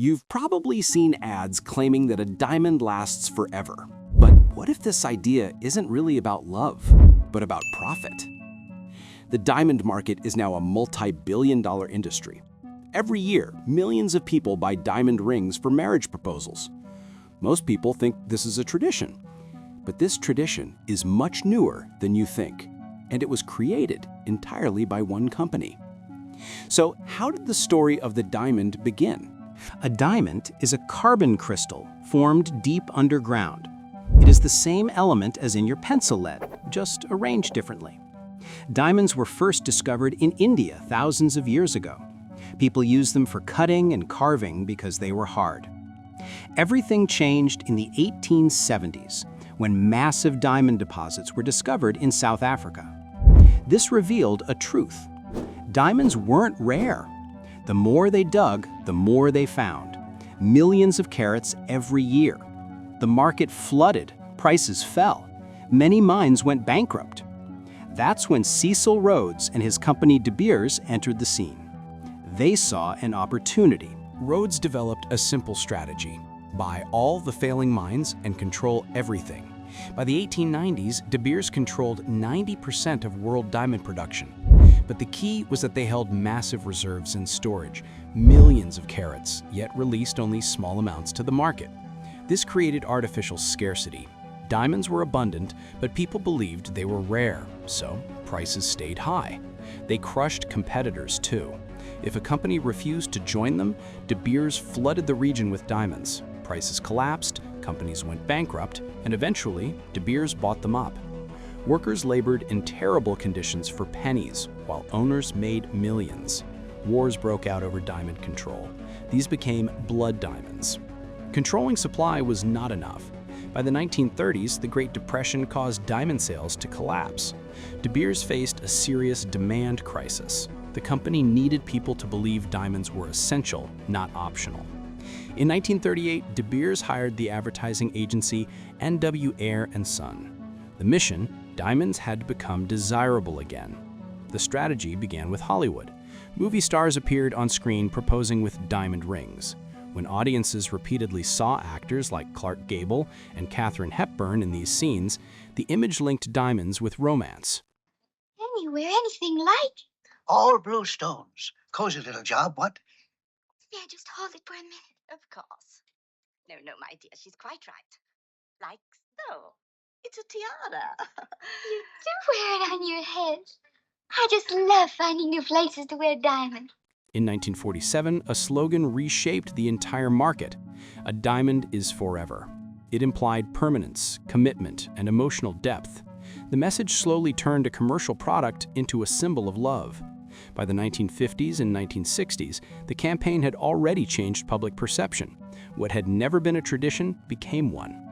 You've probably seen ads claiming that a diamond lasts forever. But what if this idea isn't really about love, but about profit? The diamond market is now a multi-billion-dollar industry. Every year, millions of people buy diamond rings for marriage proposals. Most people think this is a tradition. But this tradition is much newer than you think, and it was created entirely by one company. So how did the story of the diamond begin? A diamond is a carbon crystal formed deep underground. It is the same element as in your pencil lead, just arranged differently. Diamonds were first discovered in India thousands of years ago. People used them for cutting and carving because they were hard. Everything changed in the 1870s when massive diamond deposits were discovered in South Africa. This revealed a truth. Diamonds weren't rare. The more they dug, the more they found. Millions of carats every year. The market flooded, prices fell. Many mines went bankrupt. That's when Cecil Rhodes and his company De Beers entered the scene. They saw an opportunity. Rhodes developed a simple strategy: buy all the failing mines and control everything. By the 1890s, De Beers controlled 90% of world diamond production. But the key was that they held massive reserves in storage, millions of carats, yet released only small amounts to the market. This created artificial scarcity. Diamonds were abundant, but people believed they were rare, so prices stayed high. They crushed competitors too. If a company refused to join them, De Beers flooded the region with diamonds. Prices collapsed, companies went bankrupt, and eventually, De Beers bought them up. Workers labored in terrible conditions for pennies, while owners made millions. Wars broke out over diamond control. These became blood diamonds. Controlling supply was not enough. By the 1930s, the Great Depression caused diamond sales to collapse. De Beers faced a serious demand crisis. The company needed people to believe diamonds were essential, not optional. In 1938, De Beers hired the advertising agency N.W. Ayer & Son. The mission: diamonds had to become desirable again. The strategy began with Hollywood. Movie stars appeared on screen proposing with diamond rings. When audiences repeatedly saw actors like Clark Gable and Katharine Hepburn in these scenes, the image linked diamonds with romance. Anywhere, anything like. All blue stones. Cozy little job, what? Yeah, just hold it for a minute. Of course. No, my dear, she's quite right. Like so. It's a tiara. You do wear it on your head. I just love finding new places to wear diamonds. In 1947, a slogan reshaped the entire market: "A diamond is forever." It implied permanence, commitment, and emotional depth. The message slowly turned a commercial product into a symbol of love. By the 1950s and 1960s, the campaign had already changed public perception. What had never been a tradition became one.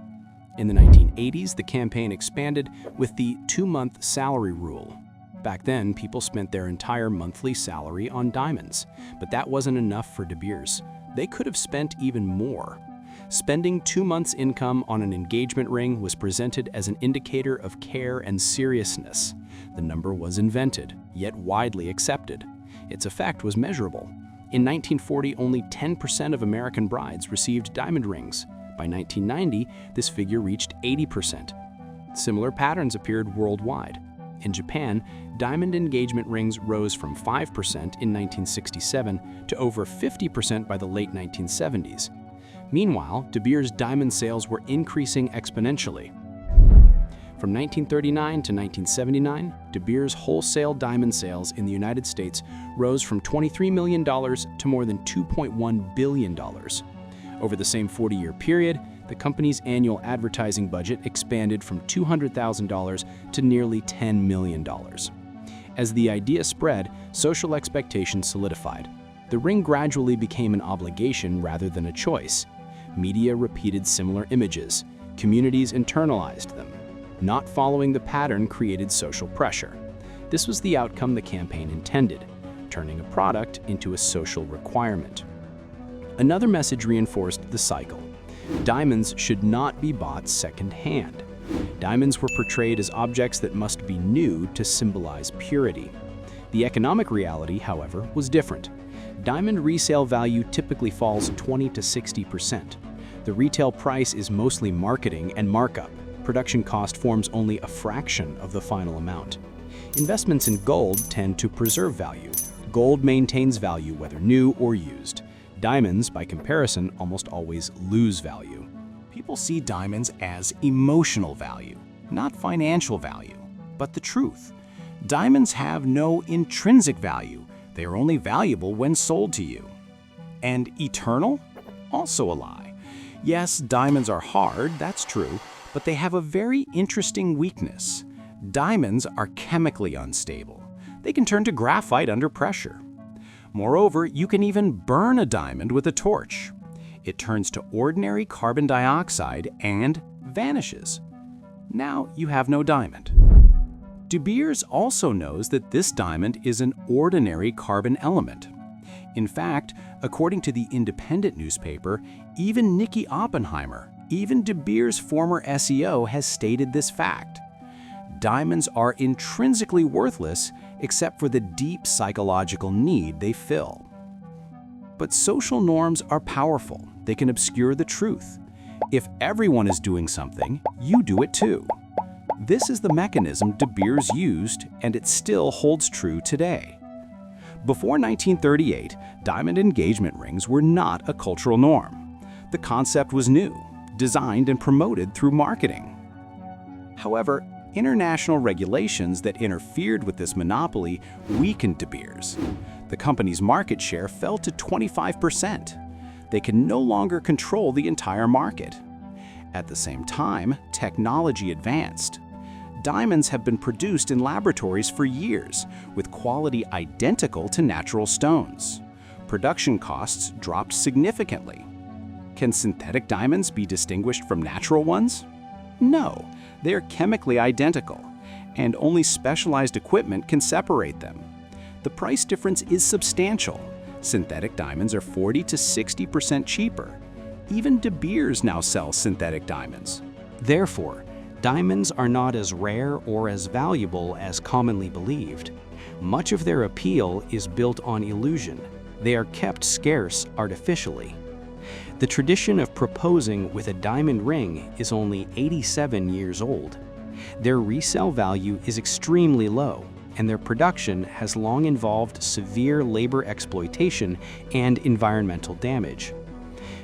In the 1980s, the campaign expanded with the 2-month salary rule. Back then, people spent their entire monthly salary on diamonds, but that wasn't enough for De Beers. They could have spent even more. Spending 2 months' income on an engagement ring was presented as an indicator of care and seriousness. The number was invented, yet widely accepted. Its effect was measurable. In 1940, only 10% of American brides received diamond rings. By 1990, this figure reached 80%. Similar patterns appeared worldwide. In Japan, diamond engagement rings rose from 5% in 1967 to over 50% by the late 1970s. Meanwhile, De Beers' diamond sales were increasing exponentially. From 1939 to 1979, De Beers' wholesale diamond sales in the United States rose from $23 million to more than $2.1 billion. Over the same 40-year period, the company's annual advertising budget expanded from $200,000 to nearly $10 million. As the idea spread, social expectations solidified. The ring gradually became an obligation rather than a choice. Media repeated similar images. Communities internalized them. Not following the pattern created social pressure. This was the outcome the campaign intended, turning a product into a social requirement. Another message reinforced the cycle. Diamonds should not be bought second-hand. Diamonds were portrayed as objects that must be new to symbolize purity. The economic reality, however, was different. Diamond resale value typically falls 20 to 60%. The retail price is mostly marketing and markup. Production cost forms only a fraction of the final amount. Investments in gold tend to preserve value. Gold maintains value whether new or used. Diamonds, by comparison, almost always lose value. People see diamonds as emotional value, not financial value. But the truth, diamonds have no intrinsic value. They are only valuable when sold to you. And eternal? Also a lie. Yes, diamonds are hard, that's true, but they have a very interesting weakness. Diamonds are chemically unstable. They can turn to graphite under pressure. Moreover, you can even burn a diamond with a torch. It turns to ordinary carbon dioxide and vanishes. Now you have no diamond. De Beers also knows that this diamond is an ordinary carbon element. In fact, according to the Independent newspaper, even Nicky Oppenheimer, even De Beers' former SEO, has stated this fact. Diamonds are intrinsically worthless except for the deep psychological need they fill. But social norms are powerful. They can obscure the truth. If everyone is doing something, you do it too. This is the mechanism De Beers used, and it still holds true today. Before 1938, diamond engagement rings were not a cultural norm. The concept was new, designed and promoted through marketing. However, international regulations that interfered with this monopoly weakened De Beers. The company's market share fell to 25%. They can no longer control the entire market. At the same time, technology advanced. Diamonds have been produced in laboratories for years, with quality identical to natural stones. Production costs dropped significantly. Can synthetic diamonds be distinguished from natural ones? No, they are chemically identical, and only specialized equipment can separate them. The price difference is substantial. Synthetic diamonds are 40 to 60% cheaper. Even De Beers now sells synthetic diamonds. Therefore, diamonds are not as rare or as valuable as commonly believed. Much of their appeal is built on illusion. They are kept scarce artificially. The tradition of proposing with a diamond ring is only 87 years old. Their resale value is extremely low, and their production has long involved severe labor exploitation and environmental damage.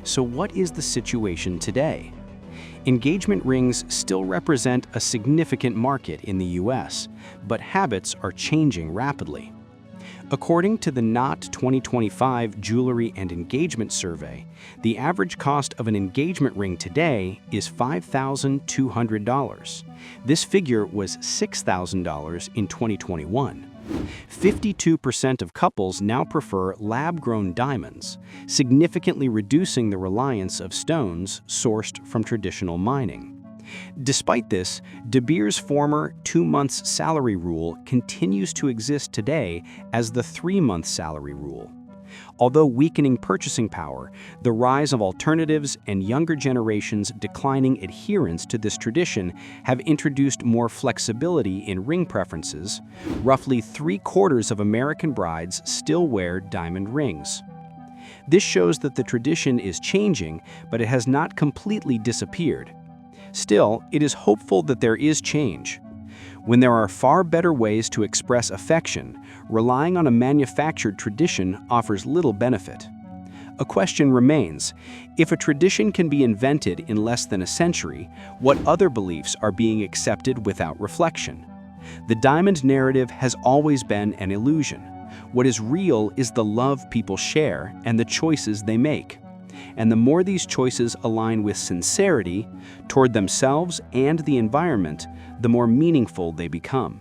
So what is the situation today? Engagement rings still represent a significant market in the US, but habits are changing rapidly. According to the Knot 2025 Jewelry and Engagement Survey, the average cost of an engagement ring today is $5,200. This figure was $6,000 in 2021. 52% of couples now prefer lab-grown diamonds, significantly reducing the reliance of stones sourced from traditional mining. Despite this, De Beers' former 2-month salary rule continues to exist today as the 3-month salary rule. Although weakening purchasing power, the rise of alternatives and younger generations' declining adherence to this tradition have introduced more flexibility in ring preferences. Roughly 3/4 of American brides still wear diamond rings. This shows that the tradition is changing, but it has not completely disappeared. Still, it is hopeful that there is change. When there are far better ways to express affection, relying on a manufactured tradition offers little benefit. A question remains: if a tradition can be invented in less than a century, what other beliefs are being accepted without reflection? The diamond narrative has always been an illusion. What is real is the love people share and the choices they make. And the more these choices align with sincerity toward themselves and the environment, the more meaningful they become.